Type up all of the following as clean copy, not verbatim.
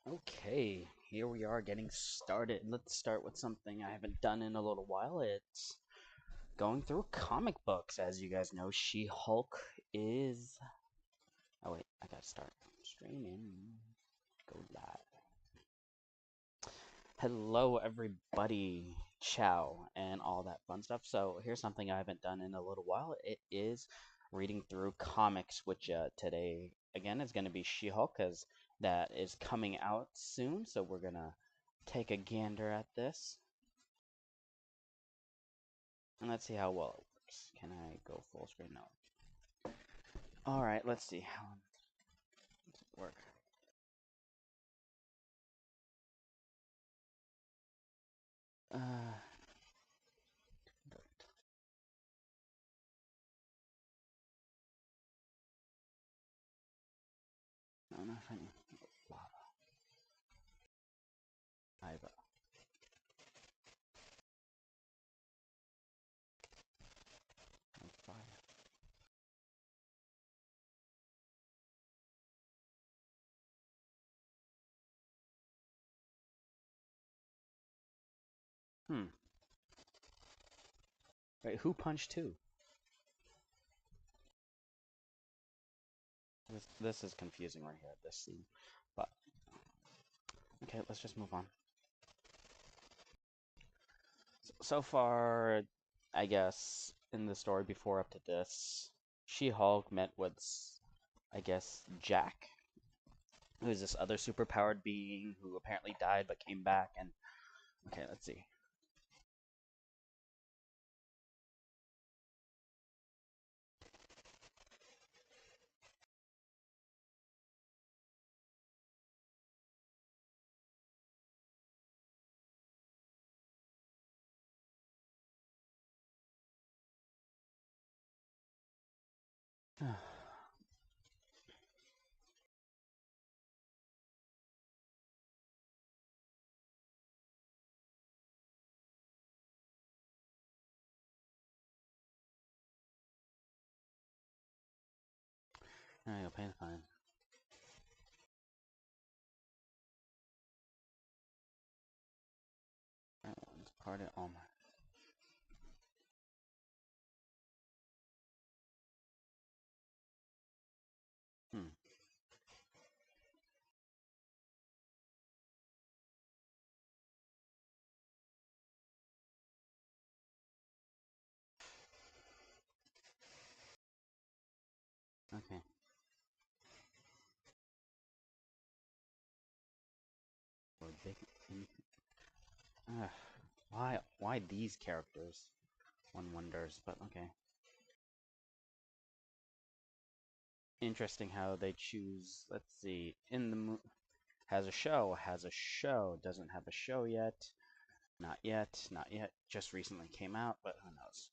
Okay, here we are getting started. Let's start with something I haven't done in a little while. It's going through comic books. As you guys know, She-Hulk is. Oh, wait, I gotta start streaming. Go live. Hello, everybody. Ciao, and all that fun stuff. So, here's something I haven't done in a little while. It is reading through comics, which today, again, is going to be She-Hulk, because that is coming out soon. So, we're going to take a gander at this. And let's see how well it works. Can I go full screen? No. Alright, let's see. How does it work? Uh, I don't know if I need lava. Lava. Fire. Hmm. Wait, who punched who? This is confusing right here, this scene. But, okay, let's just move on. So far, I guess, in the story before up to this, She-Hulk met with, I guess, Jack, who is this other superpowered being who apparently died but came back. And okay, let's see. There you go, pain fine. That one's part of all my. Hmm. Okay. Or big. Why these characters? One wonders, but okay. Interesting how they choose. Let's see. In the has a show, doesn't have a show yet. Not yet, not yet. Just recently came out, but who knows?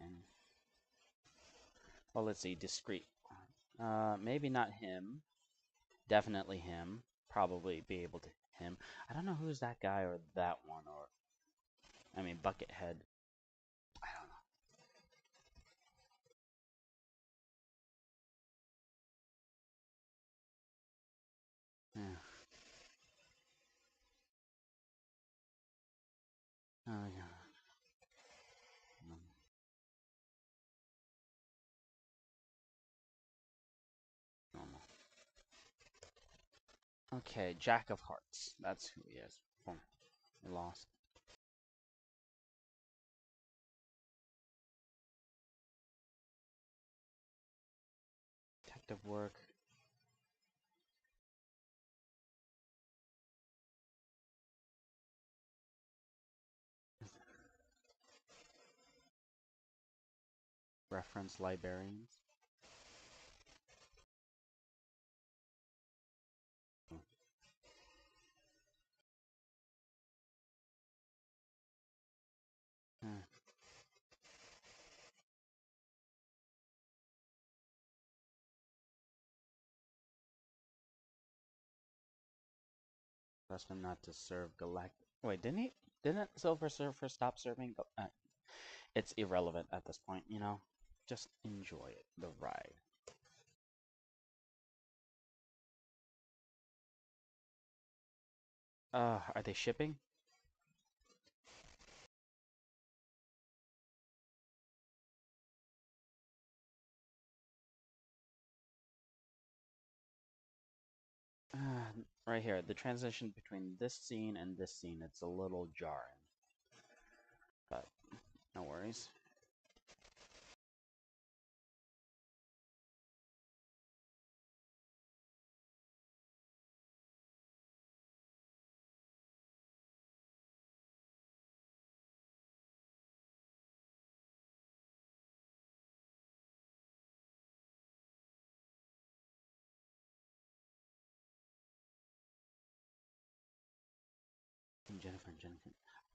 And well, let's see. Discreet. Maybe not him. Definitely him. Probably be able to him. I don't know who's that guy or that one or. I mean, Buckethead. I don't know. Yeah. Oh yeah. Normal. Okay, Jack of Hearts. That's who he is. Boom. We lost. Detective work. Reference librarians. Hmm. Custom not to serve galactic. Wait, didn't he? Didn't Silver Surfer stop serving? It's irrelevant at this point, you know. just enjoy it, the ride. Are they shipping? Right here, the transition between this scene and this scene, it's a little jarring, but no worries. Jennifer.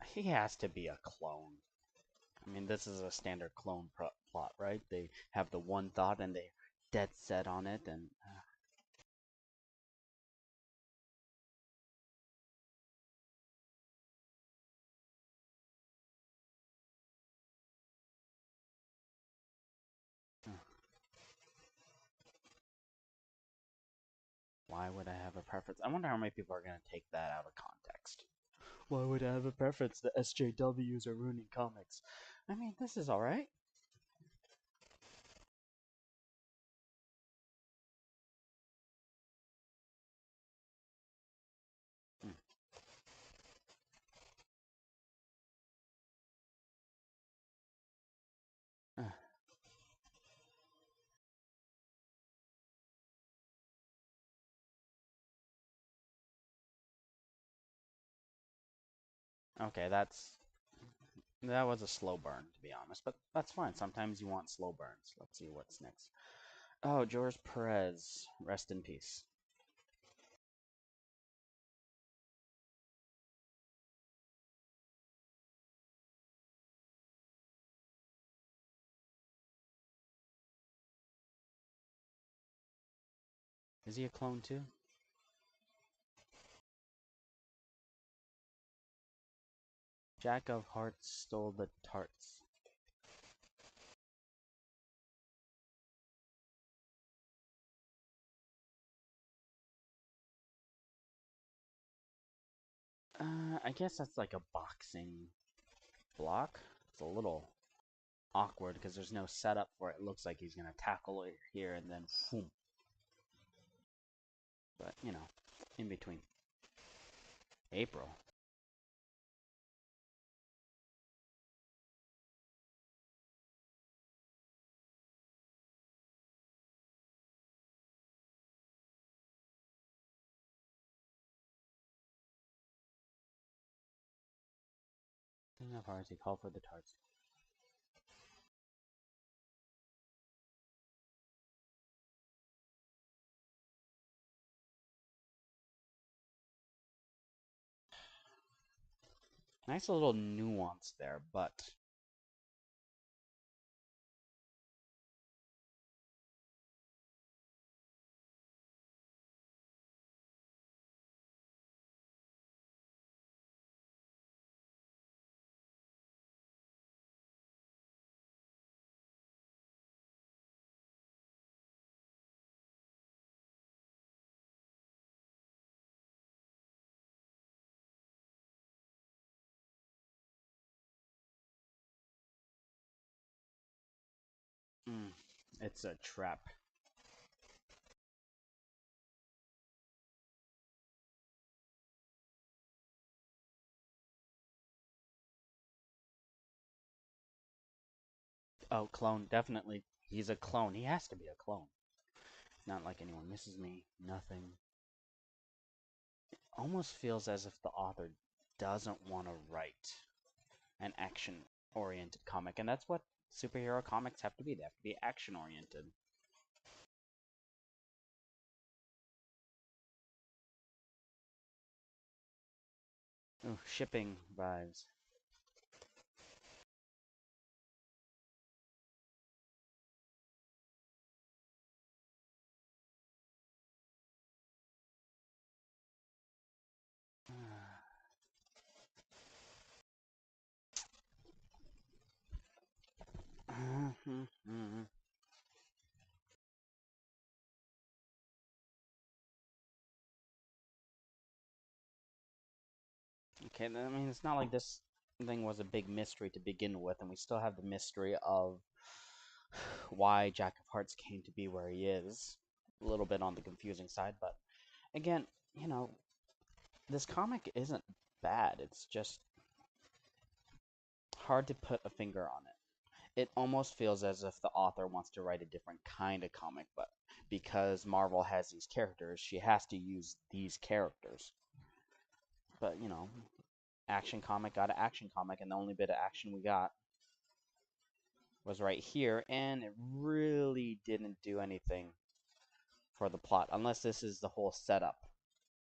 He has to be a clone. I mean, this is a standard clone plot, right? They have the one thought and they dead set on it, and why would I have a preference? I wonder how many people are going to take that out of context. Why would I have a preference? The SJWs are ruining comics. I mean, this is alright. Mm. Uh, okay, that was a slow burn, to be honest, but that's fine. Sometimes you want slow burns. Let's see what's next. Oh, George Perez, rest in peace. Is he a clone too? Jack of Hearts stole the tarts. I guess that's like a boxing block. It's a little awkward because there's no setup for it. It looks like he's gonna tackle it here and then boom. But you know, in between. April. King of Hearts, he called for the tarts. Nice little nuance there, but mm, it's a trap. Oh, clone, definitely. He's a clone. He has to be a clone. Not like anyone misses me. Nothing. Almost feels as if the author doesn't want to write an action oriented comic, and that's what superhero comics have to be. They have to be action oriented. Ooh, shipping vibes. Okay, I mean, it's not like this thing was a big mystery to begin with, and we still have the mystery of why Jack of Hearts came to be where he is. A little bit on the confusing side, but again, you know, this comic isn't bad. It's just hard to put a finger on it. It almost feels as if the author wants to write a different kind of comic, but because Marvel has these characters, she has to use these characters. But, you know, action comic got an action comic, and the only bit of action we got was right here, and it really didn't do anything for the plot, unless this is the whole setup,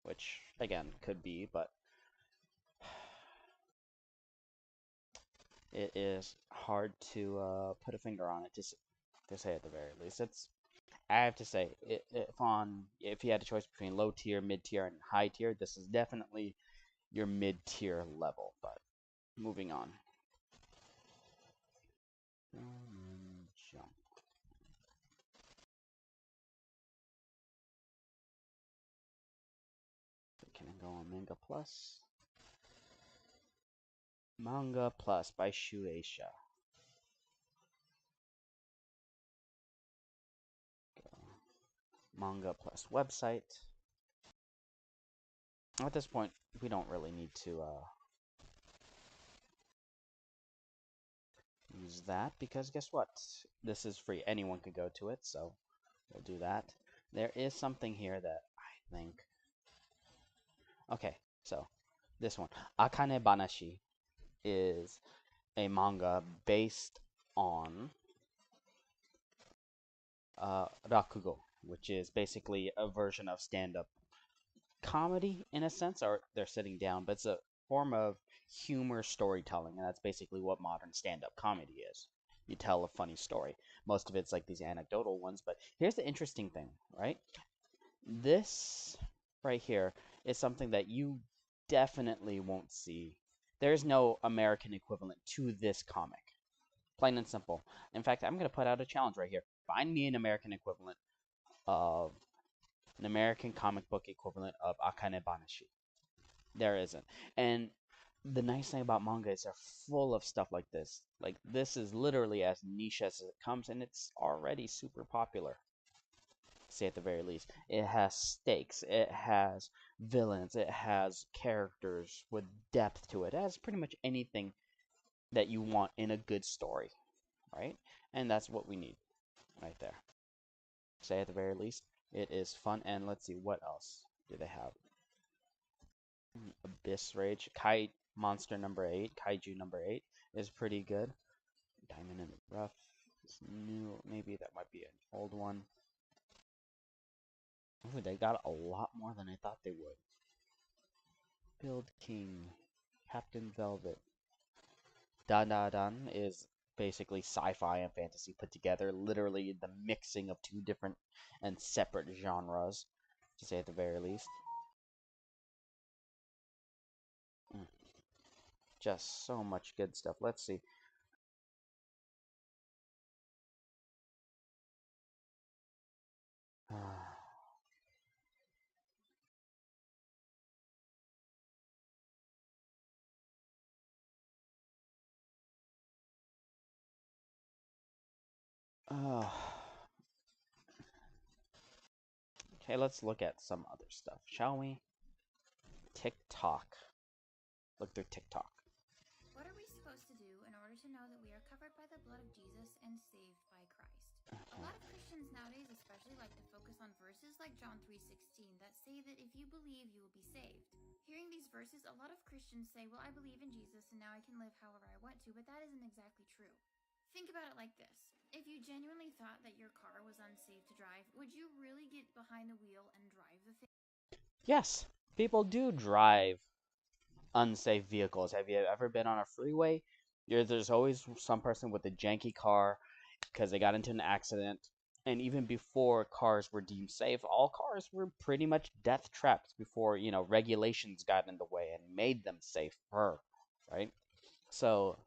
which, again, could be, but it is hard to put a finger on it, to say at the very least. I have to say, if you had a choice between low tier, mid tier, and high tier, this is definitely your mid tier level. But moving on. Jump. Can I go on Manga Plus? Manga Plus by Shueisha. Go. Manga Plus website. At this point, we don't really need to use that because guess what? This is free. Anyone could go to it, so we'll do that. There is something here that I think. Okay, so this one, Akane Banashi, is a manga based on rakugo, which is basically a version of stand-up comedy in a sense, or they're sitting down, but it's a form of humor storytelling, and that's basically what modern stand-up comedy is. You tell a funny story. Most of it's like these anecdotal ones, but here's the interesting thing, right? This right here is something that you definitely won't see. There's no American equivalent to this comic. Plain and simple. In fact, I'm going to put out a challenge right here. Find me an American equivalent of an American comic book equivalent of Akane Banashi. There isn't. And the nice thing about manga is they're full of stuff like this. Like, this is literally as niche as it comes, and it's already super popular. Say at the very least. It has stakes, it has villains, it has characters with depth to it. It has pretty much anything that you want in a good story, right? And that's what we need right there. Say at the very least, it is fun. And let's see, what else do they have? Abyss Rage, Monster number 8, Kaiju number 8 is pretty good. Diamond in the Rough is new. Maybe that might be an old one. Ooh, they got a lot more than I thought they would. Build King, Captain Velvet. Dan Da Dan is basically sci-fi and fantasy put together. Literally the mixing of two different and separate genres, to say at the very least. Just so much good stuff. Let's see. Okay, let's look at some other stuff, shall we? TikTok. Look through TikTok. What are we supposed to do in order to know that we are covered by the blood of Jesus and saved by Christ? A lot of Christians nowadays especially like to focus on verses like John 3:16 that say that if you believe, you will be saved. Hearing these verses, a lot of Christians say, well, I believe in Jesus and now I can live however I want to, but that isn't exactly true. Think about it like this. If you genuinely thought that your car was unsafe to drive, would you really get behind the wheel and drive the thing? Yes, people do drive unsafe vehicles. Have you ever been on a freeway? There's always some person with a janky car because they got into an accident. And even before cars were deemed safe, all cars were pretty much death traps before, regulations got in the way and made them safer, right? So,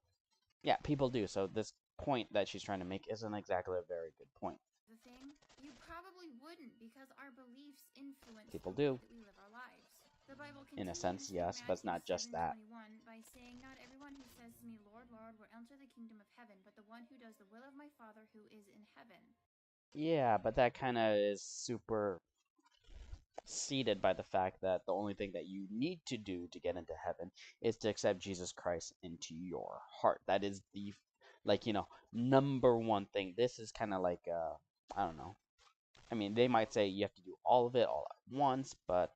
yeah, people do. So this point that she's trying to make isn't exactly a very good point. The thing? You probably wouldn't because our beliefs influence People the way do. that we live our lives. The Bible in a continues sense, in yes, but it's Matthew not just that. 7:21 by saying, "Not everyone who says to me, 'Lord, Lord,' will enter the kingdom of heaven, but the one who does the will of my Father who is in heaven." Yeah, but that kind of is super seated by the fact that the only thing that you need to do to get into heaven is to accept Jesus Christ into your heart. That is the, like, number one thing. This is kind of like, I don't know. I mean, they might say you have to do all of it all at once, but,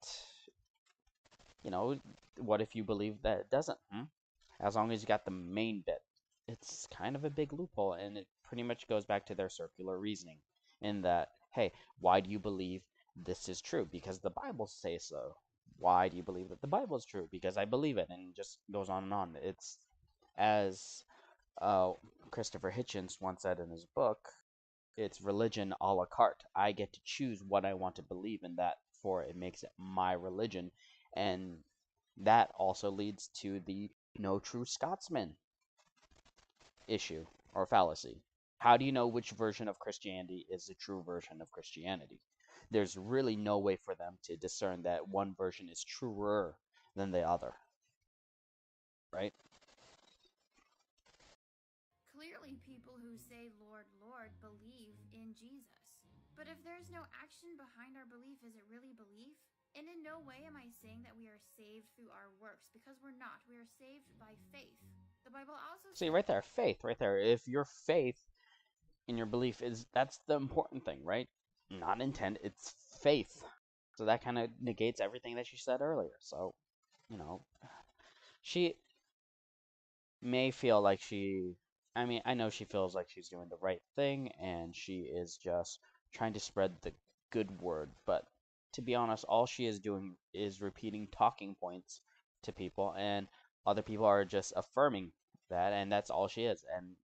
you know, what if you believe that it doesn't? As long as you got the main bit. It's kind of a big loophole, and it pretty much goes back to their circular reasoning in that, hey, why do you believe this is true? Because the Bible says so. Why do you believe that the Bible is true? Because I believe it, and it just goes on and on. It's as uh, Christopher Hitchens once said in his book, it's religion a la carte. I get to choose what I want to believe in, that for it makes it my religion. And that also leads to the no true Scotsman issue or fallacy. How do you know which version of Christianity is the true version of Christianity? There's really no way for them to discern that one version is truer than the other, right? Clearly, people who say, "Lord, Lord," believe in Jesus. But if there's no action behind our belief, is it really belief? And in no way am I saying that we are saved through our works, because we're not. We are saved by faith. The Bible also See, says, right there, faith, right there. If your faith in your belief is, that's the important thing, right? Not intent, it's faith. So that kind of negates everything that she said earlier. So, you know, she may feel like I mean, I know she feels like she's doing the right thing and she is just trying to spread the good word, but to be honest, all she is doing is repeating talking points to people, and other people are just affirming that, and that's all she is. And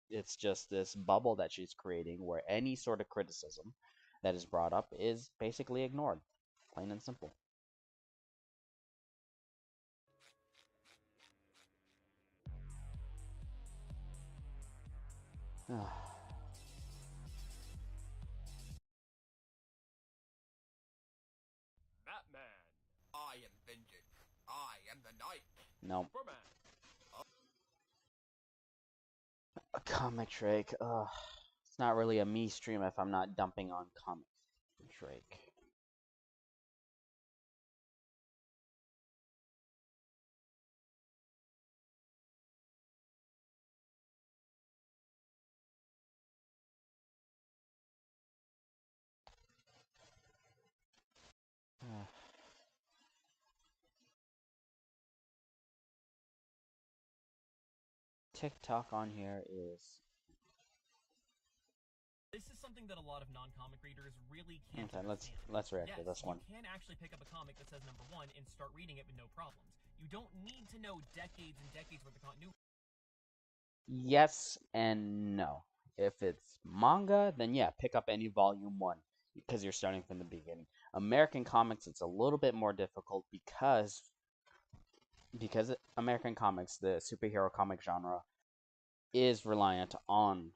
it's just this bubble that she's creating where any sort of criticism that is brought up is basically ignored, plain and simple. Batman. I am vengeance. I am the night. No. Superman. A comic Drake. Ugh. It's not really a me stream if I'm not dumping on comic Drake. TikTok on here is. This is something that a lot of non-comic readers really can't Okay, understand. let's react to Yes, this one. you can actually pick up a comic that says number 1 and start reading it with no problems. You don't need to know decades and decades worth of continuity. Yes and no. If it's manga, then yeah, pick up any volume 1 because you're starting from the beginning. American comics, it's a little bit more difficult because American comics, the superhero comic genre, is reliant on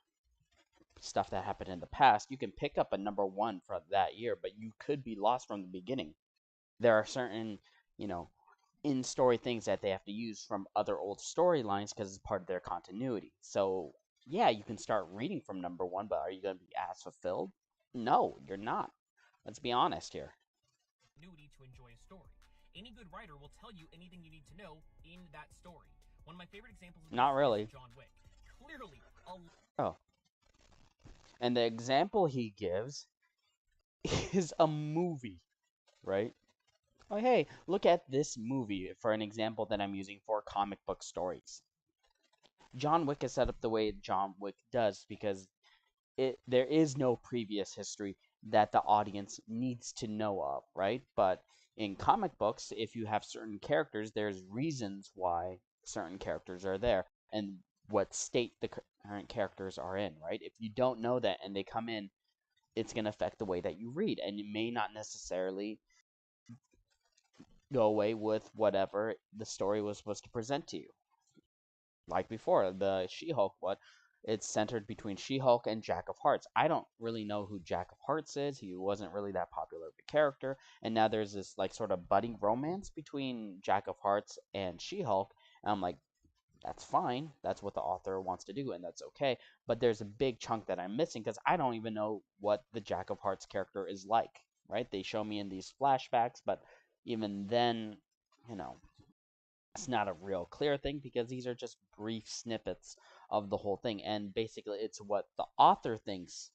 stuff that happened in the past. You can pick up a number 1 for that year, but you could be lost from the beginning. There are certain, you know, in story things that they have to use from other old storylines because it's part of their continuity. So, yeah, you can start reading from number 1, but are you going to be as fulfilled? No, you're not. Let's be honest here. To enjoy a story. Any good writer will tell you anything you need to know in that story. One of my favorite examples of Not this really. is John Wick. Clearly, Oh. And the example he gives is a movie, right? Oh, hey, look at this movie for an example that I'm using for comic book stories. John Wick is set up the way John Wick does because there is no previous history that the audience needs to know of, right? But in comic books, if you have certain characters, there's reasons why certain characters are there and what state the current characters are in, right? If you don't know that and they come in, it's going to affect the way that you read, and you may not necessarily go away with whatever the story was supposed to present to you. Like before, the She-Hulk, what? it's centered between She-Hulk and Jack of Hearts. I don't really know who Jack of Hearts is. He wasn't really that popular of a character, and now there's this like sort of budding romance between Jack of Hearts and She-Hulk. And I'm like, that's fine. That's what the author wants to do, and that's okay. But there's a big chunk that I'm missing because I don't even know what the Jack of Hearts character is like, right? They show me in these flashbacks, but even then, you know, it's not a real clear thing because these are just brief snippets of the whole thing. And basically, it's what the author thinks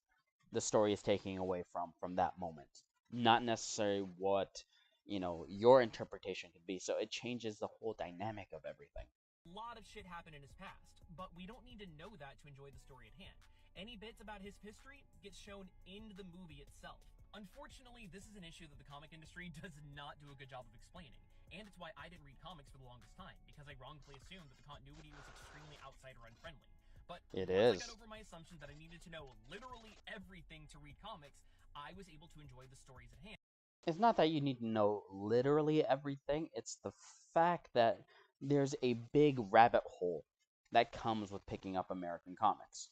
the story is taking away from that moment, not necessarily what, your interpretation could be. So it changes the whole dynamic of everything. A lot of shit happened in his past, but we don't need to know that to enjoy the story at hand. Any bits about his history gets shown in the movie itself. Unfortunately, this is an issue that the comic industry does not do a good job of explaining, and it's why I didn't read comics for the longest time, because I wrongfully assumed that the continuity was extremely outsider unfriendly. But It once I got is. over my assumption that I needed to know literally everything to read comics, I was able to enjoy the stories at hand. It's not that you need to know literally everything, it's the fact that there's a big rabbit hole that comes with picking up American comics.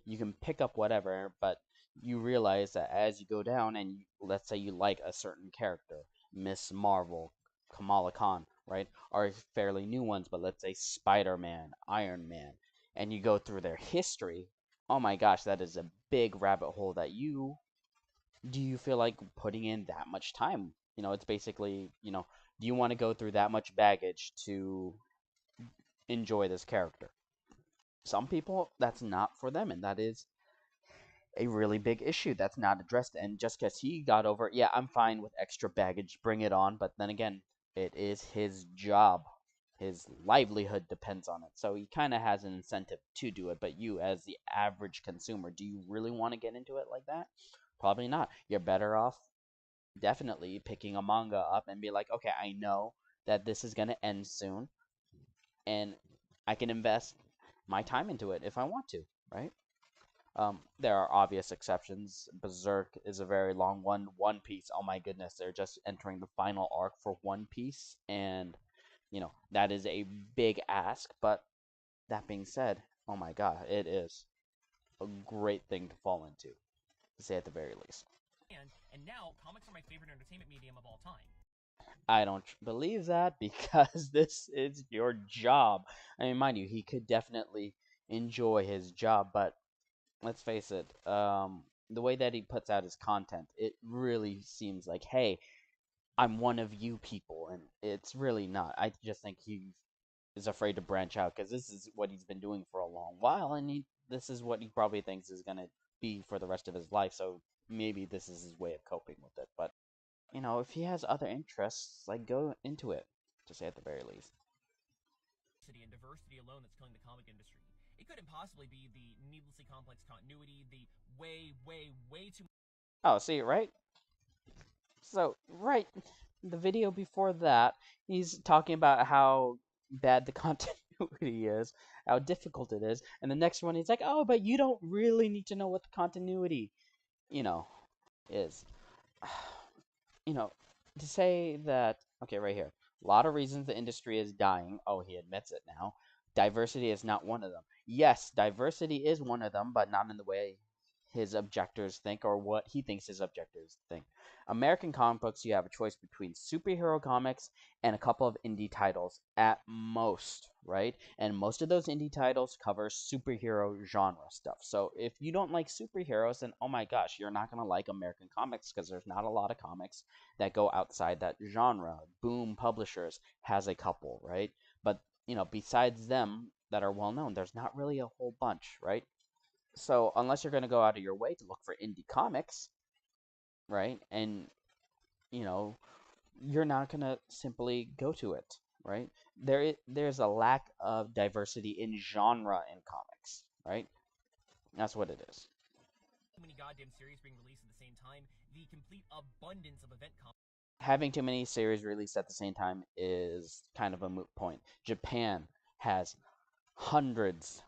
You can pick up whatever, but you realize that as you go down and let's say you like a certain character, Miss Marvel, Kamala Khan, right? Are fairly new ones, but let's say Spider-Man, Iron Man, and you go through their history, oh my gosh, that is a big rabbit hole that do you feel like putting in that much time? It's basically, do you want to go through that much baggage to enjoy this character? Some people, that's not for them, and that is a really big issue that's not addressed. And just because he got over it, yeah, I'm fine with extra baggage, bring it on. But then again, it is his job. His livelihood depends on it. So he kind of has an incentive to do it. But you, as the average consumer, do you really want to get into it like that? Probably not. You're better off definitely picking a manga up and be like, okay, I know that this is going to end soon, and I can invest my time into it if I want to, right? There are obvious exceptions. Berserk is a very long one. One Piece, oh my goodness, they're just entering the final arc for One Piece, and that is a big ask. But that being said, oh my god, it is a great thing to fall into, to say at the very least. And now comics are my favorite entertainment medium of all time. I don't believe that because this is your job. I mean, mind you, he could definitely enjoy his job, but let's face it, the way that he puts out his content, it really seems like, hey, I'm one of you people, and it's really not. I just think he is afraid to branch out because this is what he's been doing for a long while, and this is what he probably thinks is gonna be for the rest of his life. So maybe this is his way of coping with it. But if he has other interests, like go into it, to say at the very least. And diversity alone that's killing the comic industry. It couldn't possibly be the needlessly complex continuity, the way too. Oh, see, right? So, right, the video before that, he's talking about how bad the continuity is, how difficult it is, and the next one he's like, oh, but you don't really need to know what the continuity, you know, is. you know, to say that, okay, right here, a lot of reasons the industry is dying. Oh, he admits it now. Diversity is not one of them. Yes, diversity is one of them, but not in the way his objectors think or what he thinks his objectors think. American comic books, you have a choice between superhero comics and a couple of indie titles at most, right? And most of those indie titles cover superhero genre stuff. So if you don't like superheroes, then oh my gosh, you're not going to like American comics because there's not a lot of comics that go outside that genre. Boom Publishers has a couple, right? But, besides them that are well known, there's not really a whole bunch, right? So unless you're going to go out of your way to look for indie comics, right? And, you know, you're not going to simply go to it, right? There's a lack of diversity in genre in comics, right? That's what it is. Too many goddamn series being released at the same time. The complete abundance of event comics. Having too many series released at the same time is kind of a moot point. Japan has hundreds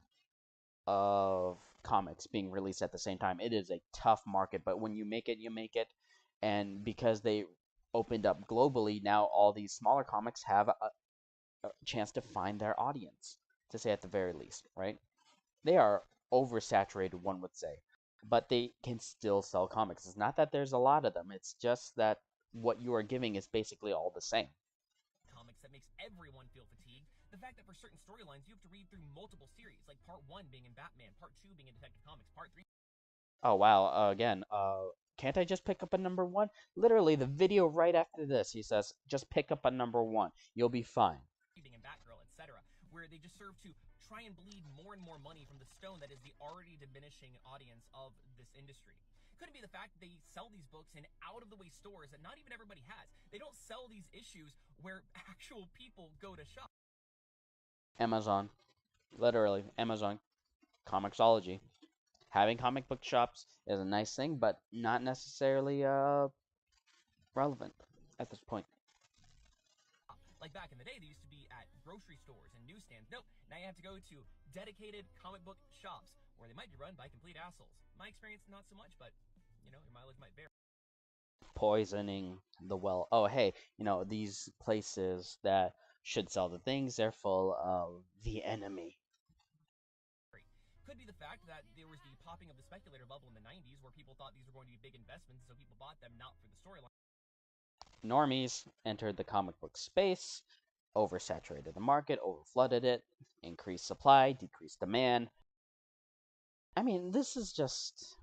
of comics being released at the same time. It is a tough market, but when you make it, you make it. And because they opened up globally, now all these smaller comics have a chance to find their audience, to say at the very least, right? They are oversaturated, one would say. But they can still sell comics. It's not that there's a lot of them, it's just that what you are giving is basically all the same. Comics that makes everyone feel fatigued. The fact that for certain storylines you have to read through multiple series, like part 1 being in Batman, part 2 being in Detective Comics, part 3 Oh wow, again, can't I just pick up a number one? Literally, the video right after this, he says, just pick up a number one. You'll be fine. being in Batgirl, etc., where they just serve to try and bleed more and more money from the stone that is the already diminishing audience of this industry. Could it be the fact that they sell these books in out-of-the-way stores that not even everybody has? They don't sell these issues where actual people go to shop. Amazon. Literally, Amazon. Comixology. Having comic book shops is a nice thing, but not necessarily relevant at this point. Like back in the day, they used to be at grocery stores and newsstands. Nope, now you have to go to dedicated comic book shops where they might be run by complete assholes. My experience, not so much, but you know, your mileage might vary. Poisoning the well. Oh, hey, these places that should sell the things, they're full of the enemy. Could be the fact that there was the popping of the speculator bubble in the 90s where people thought these were going to be big investments, so people bought them not for the storyline. Normies entered the comic book space, oversaturated the market, overflooded it, increased supply, decreased demand. I mean, this is just,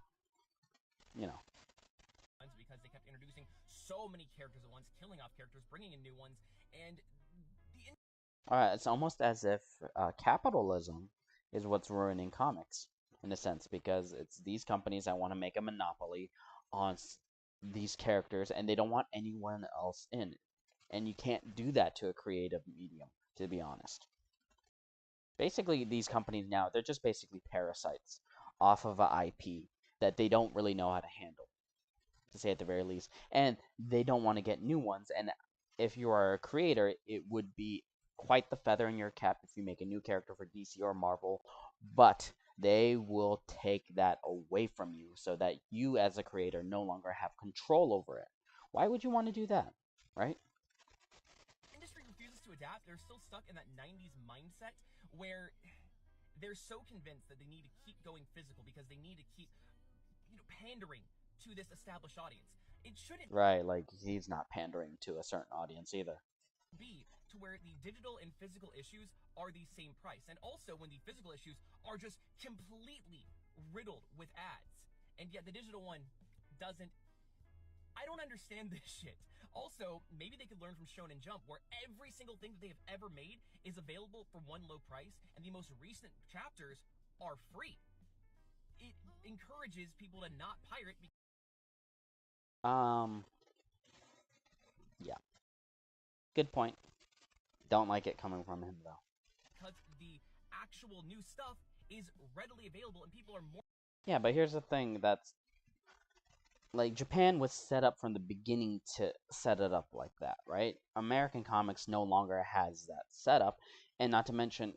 Because they kept introducing so many characters at once, killing off characters, bringing in new ones, and it's almost as if capitalism is what's ruining comics, in a sense, because it's these companies that want to make a monopoly on these characters, and they don't want anyone else in. And you can't do that to a creative medium, to be honest. Basically, these companies now, they're just basically parasites off of a IP that they don't really know how to handle, to say at the very least. And they don't want to get new ones. And if you are a creator, it would be quite the feather in your cap if you make a new character for DC or Marvel, but they will take that away from you so that you as a creator no longer have control over it. Why would you want to do that, right? Industry refuses to adapt. They're still stuck in that 90s mindset where they're so convinced that they need to keep going physical because they need to keep, pandering to this established audience. It shouldn't Right, like he's not pandering to a certain audience either. be to where the digital and physical issues are the same price. And also when the physical issues are just completely riddled with ads. And yet the digital one doesn't. I don't understand this shit. Also, maybe they could learn from Shonen Jump, where every single thing that they have ever made is available for one low price, and the most recent chapters are free. It encourages people to not pirate. Yeah. Good point. Don't like it coming from him, though. Because the actual new stuff is readily available, and people are more. Yeah, but here's the thing that's like Japan was set up from the beginning to set it up like that, right? American comics no longer has that setup, and not to mention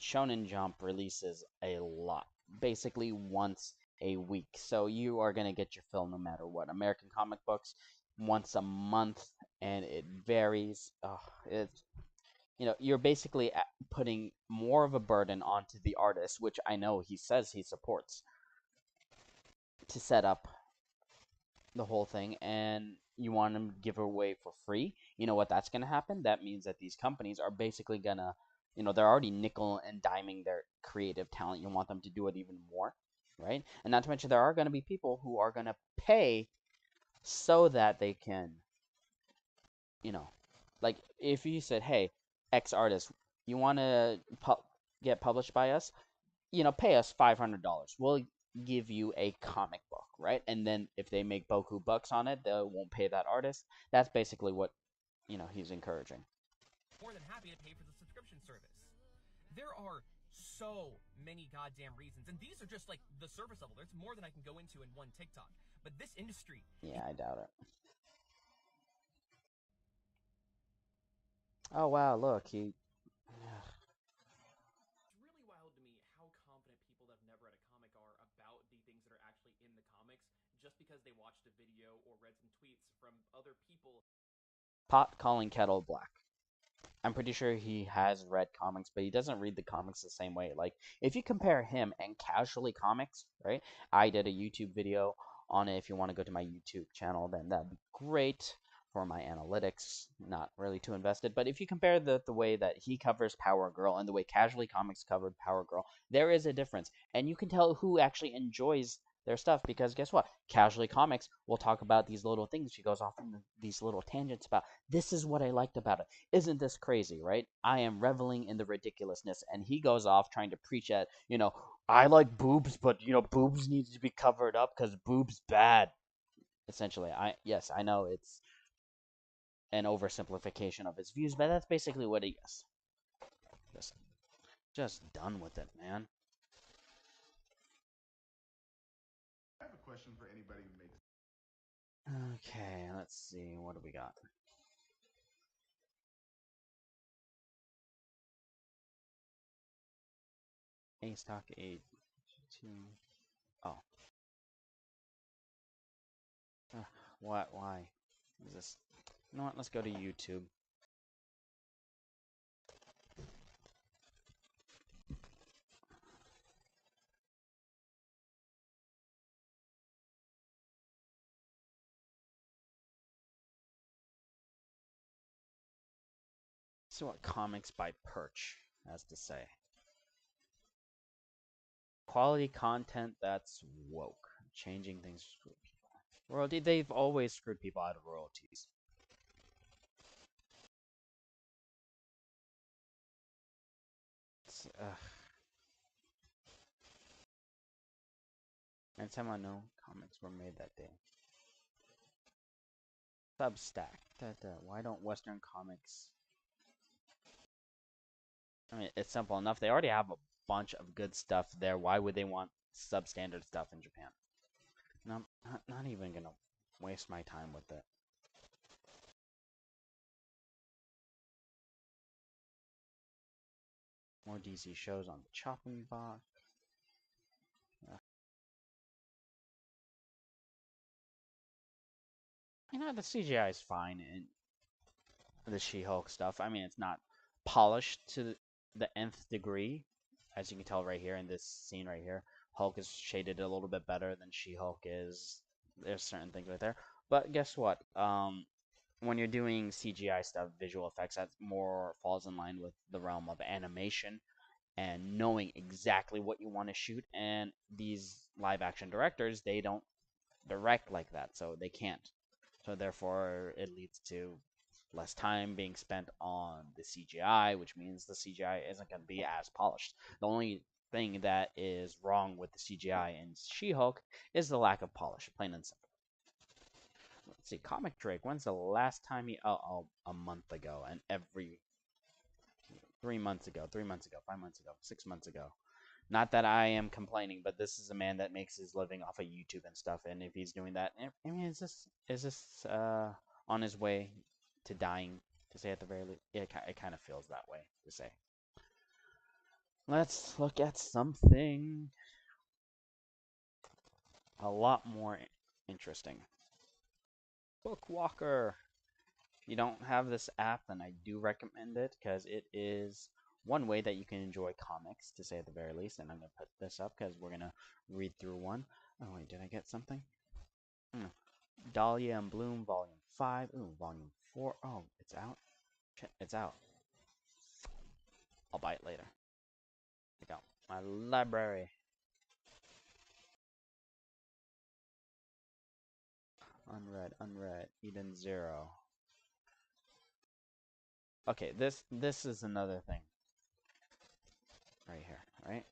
Shonen Jump releases a lot, basically once a week. So you are going to get your fill no matter what. American comic books once a month, and it varies. It's you're basically putting more of a burden onto the artist, which I know he says he supports, to set up the whole thing, and you want them to give away for free. You know what that's going to happen? That means that these companies are basically going to, they're already nickel and diming their creative talent. You want them to do it even more, right? And not to mention, there are going to be people who are going to pay so that they can, like if you said, hey, X artist, you want to get published by us? Pay us $500. We'll give you a comic book, right? And then if they make boku bucks on it, they won't pay that artist. That's basically what, he's encouraging. More than happy to pay for the subscription service. There are so many goddamn reasons, and these are just like the surface level. There's more than I can go into in one TikTok. But this industry. Yeah, I doubt it. Oh wow, look, he. It's really wild to me how confident people that have never read a comic are about the things that are actually in the comics just because they watched a video or read some tweets from other people. Pot calling kettle black. I'm pretty sure he has read comics, but he doesn't read the comics the same way. Like, if you compare him and Casually Comics, right? I did a YouTube video on it. If you want to go to my YouTube channel, then that'd be great for my analytics. Not really too invested, but if you compare the way that he covers Power Girl and the way Casually Comics covered Power Girl, there is a difference. And you can tell who actually enjoys their stuff because guess what? Casually Comics will talk about these little things. She goes off on these little tangents about this is what I liked about it. Isn't this crazy, right? I am reveling in the ridiculousness. And he goes off trying to preach at, I like boobs, but boobs need to be covered up because boobs bad. Essentially, I know it's an oversimplification of his views, but that's basically what he is. Just done with it, man. I have a question for anybody who makes. Okay, let's see. What do we got? A stock 8 2. Oh. What? Why? Is this? You know what? Let's go to YouTube. See what Comics by Perch has to say. Quality content that's woke. Changing things to screw people. Royalty, they've always screwed people out of royalties. And someone know comics were made that day. Substack. Why don't Western comics? I mean, it's simple enough. They already have a bunch of good stuff there. Why would they want substandard stuff in Japan? No, not even gonna waste my time with it. More DC shows on the chopping block. The CGI is fine in the She-Hulk stuff. I mean, it's not polished to the nth degree, as you can tell right here in this scene right here. Hulk is shaded a little bit better than She-Hulk is. There's certain things right there. But guess what? When you're doing CGI stuff, visual effects, that more falls in line with the realm of animation and knowing exactly what you want to shoot. And these live action directors, they don't direct like that, so they can't. So therefore, it leads to less time being spent on the CGI, which means the CGI isn't going to be as polished. The only thing that is wrong with the CGI in She-Hulk is the lack of polish, plain and simple. Let's see, Comic Drake, when's the last time he... Oh, a month ago, and every... 3 months ago, 5 months ago, 6 months ago. Not that I am complaining, but this is a man that makes his living off of YouTube and stuff, and if he's doing that, I mean, is this on his way to dying, to say at the very least? It kind of feels that way, to say. Let's look at something a lot more interesting. Bookwalker. If you don't have this app, then I do recommend it, because it is one way that you can enjoy comics, to say at the very least. And I'm going to put this up because we're going to read through one. Oh, wait, did I get something? Dahlia and Bloom, Volume 5. Ooh, Volume 4. Oh, it's out? Shit, it's out. I'll buy it later. Check out my library. Unread. Eden 0. Okay, this is another thing. Right here, right?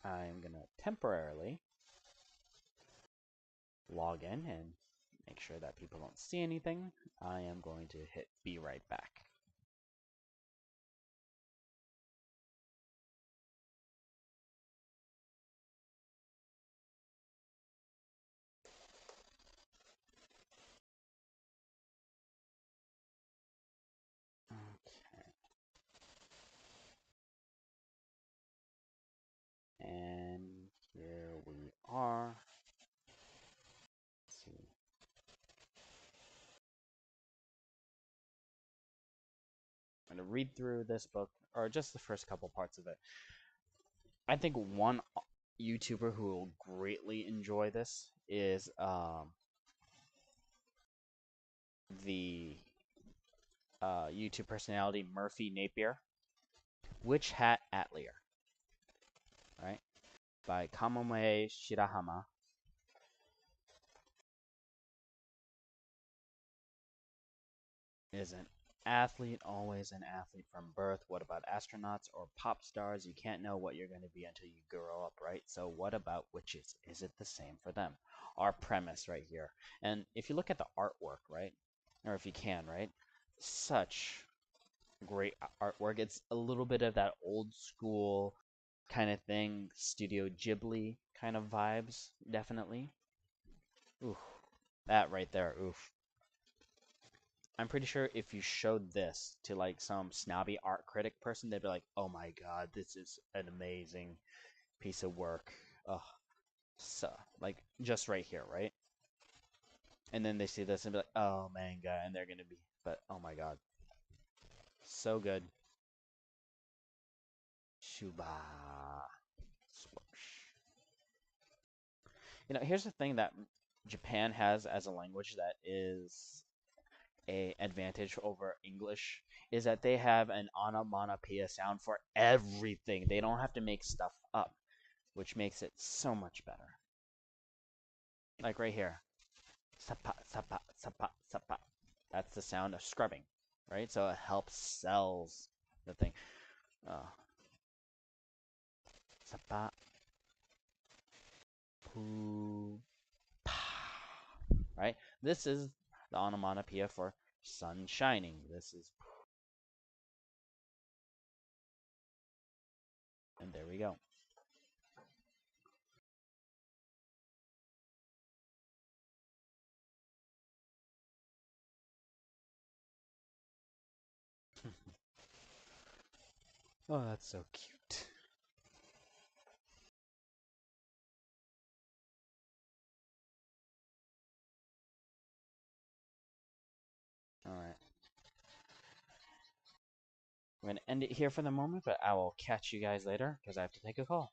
I'm going to temporarily log in and make sure that people don't see anything. I am going to hit be right back. Okay. are. Let's see. I'm going to read through this book, or just the first couple parts of it. I think one YouTuber who will greatly enjoy this is the YouTube personality Murphy Napier. Witch Hat Atelier, right? By Kamome Shirahama. Is an athlete always an athlete from birth? What about astronauts or pop stars? You can't know what you're going to be until you grow up, right? So what about witches? Is it the same for them? Our premise right here. And if you look at the artwork, right? Or if you can, right? Such great artwork. It's a little bit of that old school kind of thing, Studio Ghibli kind of vibes, definitely. Oof. That right there, oof. I'm pretty sure if you showed this to like some snobby art critic person, they'd be like, "Oh my god, this is an amazing piece of work." Ugh. So, like, just right here, right? And then they see this and be like, "Oh, manga," and they're gonna be, but oh my god, so good. Shuba. Swoosh. Here's the thing that Japan has as a language that is a advantage over English is that they have an onomatopoeia sound for everything. They don't have to make stuff up, which makes it so much better. Like right here. Sapa, sapa, sapa, sapa. That's the sound of scrubbing, right? So it helps sells the thing. Sapa, poo, pa. Right? This is the onomatopoeia for sun shining. This is, and there we go. Oh, that's so cute. All right. I'm going to end it here for the moment, but I will catch you guys later because I have to take a call.